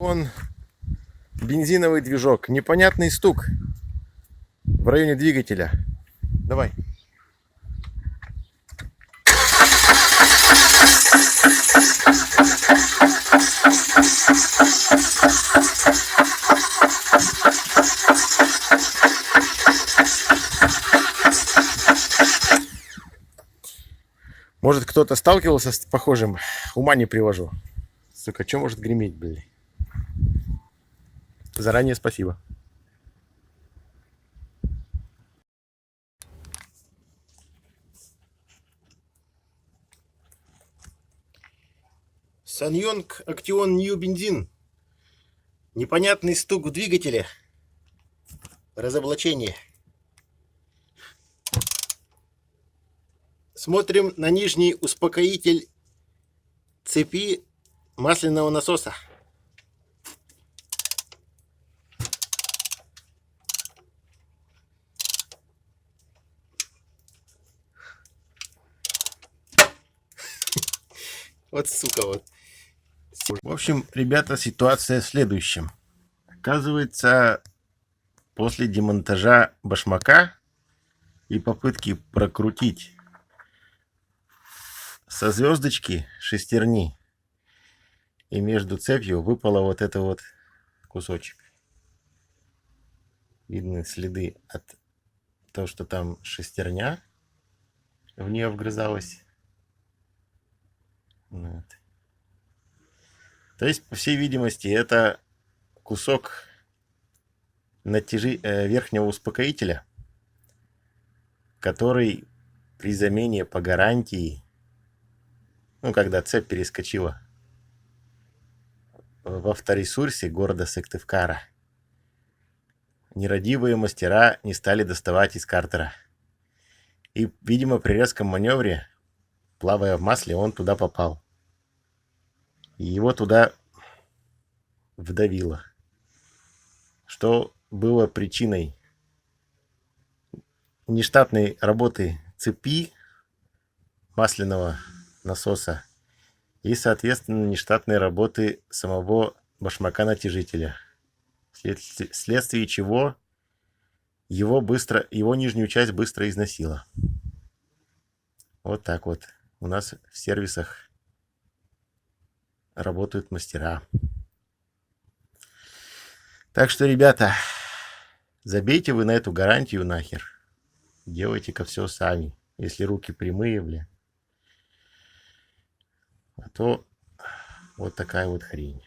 Он бензиновый движок. Непонятный стук в районе двигателя. Давай. Может, кто-то сталкивался с похожим? Ума не привожу. Сука, что может греметь, блин? Заранее спасибо. Саньонг Актион Нью бензин. Непонятный стук в двигателе. Разоблачение. Смотрим на нижний успокоитель цепи масляного насоса. Вот сука вот. В общем, ребята, ситуация в следующем. Оказывается, после демонтажа башмака и попытки прокрутить со звездочки шестерни, и между цепью выпало вот это вот кусочек. Видны следы от того, что там шестерня в нее вгрызалась. Вот. То есть, по всей видимости, это кусок верхнего успокоителя, который при замене по гарантии, когда цепь перескочила в авторесурсе города Сыктывкара, нерадивые мастера не стали доставать из картера. И, видимо, при резком маневре, плавая в масле, он туда попал. И его туда вдавило. Что было причиной нештатной работы цепи масляного насоса и, соответственно, нештатной работы самого башмака-натяжителя, вследствие чего его нижнюю часть быстро износило. Вот так вот у нас в сервисах работают мастера. Так что, ребята, забейте вы на эту гарантию нахер. Делайте-ка все сами, если руки прямые, бля. А то вот такая вот хрень.